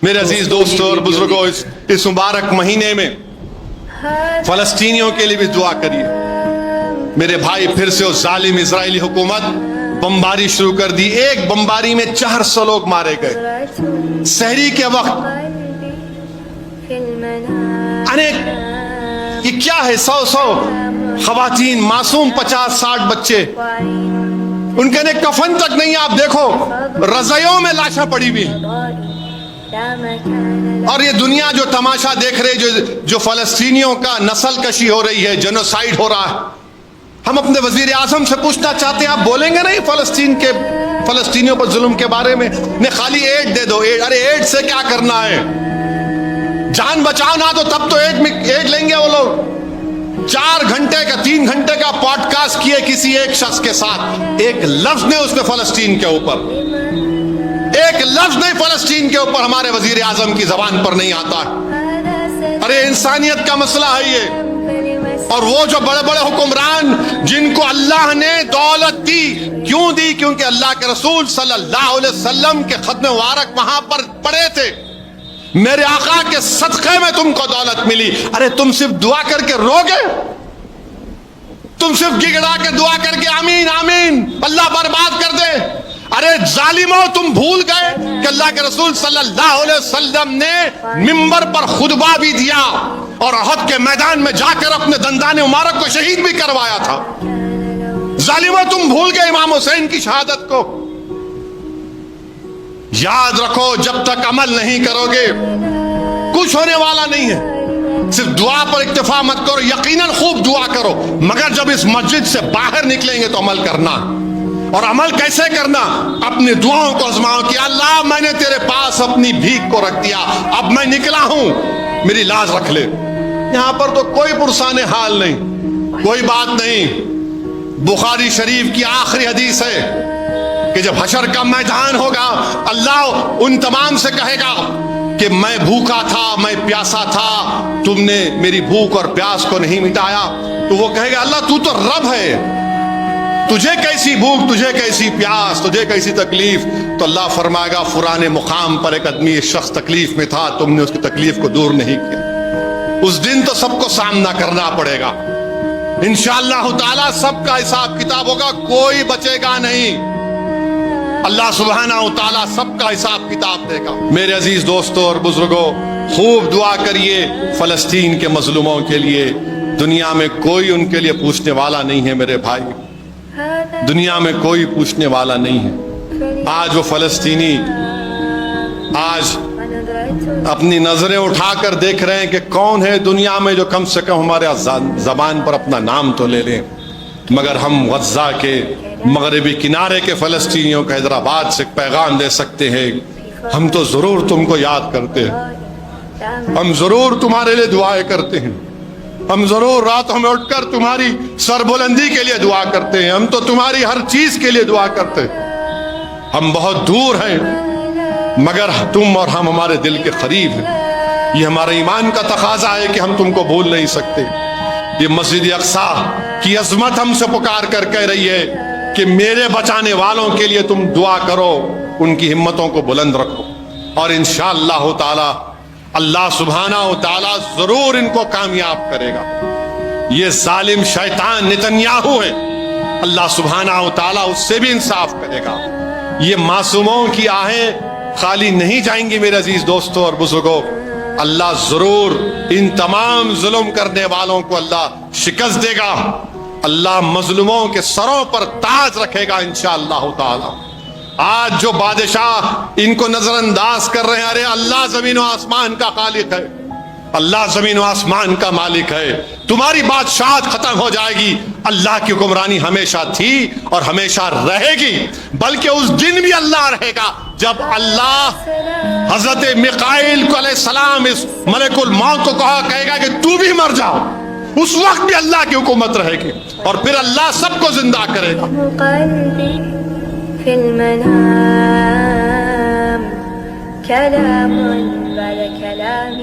میرے عزیز دوستوں اور بزرگوں، اس مبارک مہینے میں فلسطینیوں کے لیے بھی دعا کریے. میرے بھائی، پھر سے اس ظالم اسرائیلی حکومت بمباری شروع کر دی. ایک بمباری میں 400 لوگ مارے گئے. سحری کے وقت یہ کیا ہے، 100 خواتین معصوم، 50-60 بچے، ان کے لیے کفن تک نہیں. آپ دیکھو رضائیوں میں لاشیں پڑی ہوئی. اور یہ دنیا جو تماشا دیکھ رہے، جو فلسطینیوں کا نسل کشی ہو رہی ہے، جنوسائیڈ ہو رہا ہے. ہم اپنے وزیر اعظم سے پوچھنا چاہتے ہیں، آپ بولیں گے نہیں فلسطینیوں پر ظلم کے بارے میں؟ خالی ایڈ دے دو. ارے ایڈ سے کیا کرنا ہے؟ جان بچاؤ نہ تو تب تو ایڈ لیں گے وہ لوگ. 4 گھنٹے کا 3 گھنٹے کا پوڈ کاسٹ کیے کسی ایک شخص کے ساتھ، ایک لفظ نے اس میں فلسطین کے اوپر، ایک لفظ نہیں فلسطین کے اوپر ہمارے وزیر اعظم کی زبان پر نہیں آتا. ارے انسانیت کا مسئلہ ہے یہ. اور وہ جو بڑے بڑے حکمران جن کو اللہ نے دولت دی، کیوں دی؟ کیونکہ اللہ کے رسول صلی اللہ علیہ وسلم کے ختم مبارک وہاں پر پڑے تھے. میرے آقا کے صدقے میں تم کو دولت ملی. ارے تم صرف دعا کر کے رو گے؟ تم صرف گڑگڑا کے دعا کر کے آمین آمین اللہ برباد کر دے؟ ارے ظالموں، تم بھول گئے کہ اللہ کے رسول صلی اللہ علیہ وسلم نے منبر پر خطبہ بھی دیا اور احد کے میدان میں جا کر اپنے دندان مبارک کو شہید بھی کروایا تھا. ظالموں، تم بھول گئے امام حسین کی شہادت کو. یاد رکھو، جب تک عمل نہیں کرو گے کچھ ہونے والا نہیں ہے. صرف دعا پر اکتفا مت کرو، یقیناً خوب دعا کرو، مگر جب اس مسجد سے باہر نکلیں گے تو عمل کرنا. اور عمل کیسے کرنا؟ اپنی دعاؤں کو آزماؤ کہ اللہ میں نے تیرے پاس اپنی بھیک کو رکھ دیا، اب میں نکلا ہوں، میری لاز رکھ لے. یہاں پر تو کوئی پرسان حال نہیں، کوئی بات نہیں. بخاری شریف کی آخری حدیث ہے کہ جب حشر کا میدان ہوگا، اللہ ان تمام سے کہے گا کہ میں بھوکا تھا، میں پیاسا تھا، تم نے میری بھوک اور پیاس کو نہیں مٹایا. تو وہ کہے گا اللہ تو رب ہے، تجھے کیسی بھوک، تجھے کیسی پیاس، تجھے کیسی تکلیف؟ تو اللہ فرمائے گا فلانے مقام پر ایک آدمی، ایک شخص تکلیف میں تھا، تم نے اس کی تکلیف کو دور نہیں کیا. اس دن تو سب کو سامنا کرنا پڑے گا انشاءاللہ تعالی. سب کا حساب کتاب ہوگا، کوئی بچے گا نہیں. اللہ سبحانہ و تعالی سب کا حساب کتاب دے گا. میرے عزیز دوستوں اور بزرگوں، خوب دعا کریے فلسطین کے مظلوموں کے لیے. دنیا میں کوئی ان کے لیے پوچھنے والا نہیں ہے میرے بھائی، دنیا میں کوئی پوچھنے والا نہیں ہے. آج وہ فلسطینی آج اپنی نظریں اٹھا کر دیکھ رہے ہیں کہ کون ہے دنیا میں جو کم سے کم ہمارے زبان پر اپنا نام تو لے لیں. مگر ہم غزہ کے مغربی کنارے کے فلسطینیوں کا حیدرآباد سے پیغام دے سکتے ہیں. ہم تو ضرور تم کو یاد کرتے ہیں، ہم ضرور تمہارے لیے دعائیں کرتے ہیں، ہم ضرور راتوں میں اٹھ کر تمہاری سربلندی کے لیے دعا کرتے ہیں، ہم تو تمہاری ہر چیز کے لیے دعا کرتے ہیں. ہم بہت دور ہیں مگر تم اور ہم ہمارے دل کے قریب ہیں. یہ ہمارے ایمان کا تقاضا ہے کہ ہم تم کو بھول نہیں سکتے. یہ مسجد اقصی کی عظمت ہم سے پکار کر کہہ رہی ہے کہ میرے بچانے والوں کے لیے تم دعا کرو، ان کی ہمتوں کو بلند رکھو، اور انشاءاللہ تعالی اللہ سبحانہ و تعالی ضرور ان کو کامیاب کرے گا. یہ ظالم شیطان نتنیاہو ہے، اللہ سبحانہ و تعالی اس سے بھی انصاف کرے گا. یہ معصوموں کی آہیں خالی نہیں جائیں گی میرے عزیز دوستوں اور بزرگوں. اللہ ضرور ان تمام ظلم کرنے والوں کو اللہ شکست دے گا. اللہ مظلوموں کے سروں پر تاج رکھے گا انشاءاللہ تعالی. آج جو بادشاہ ان کو نظر انداز کر رہے ہیں، ارے اللہ زمین و آسمان کا خالق ہے، اللہ زمین و آسمان کا مالک ہے. تمہاری بادشاہت ختم ہو جائے گی، اللہ کی حکمرانی ہمیشہ تھی اور ہمیشہ رہے گی. بلکہ اس دن بھی اللہ رہے گا جب اللہ حضرت میکائیل علیہ السلام اس ملک الموت کو کہے گا کہ تو بھی مر جاؤ. اس وقت بھی اللہ کی حکومت رہے گی اور پھر اللہ سب کو زندہ کرے گا. في المنام كلام بعد كلام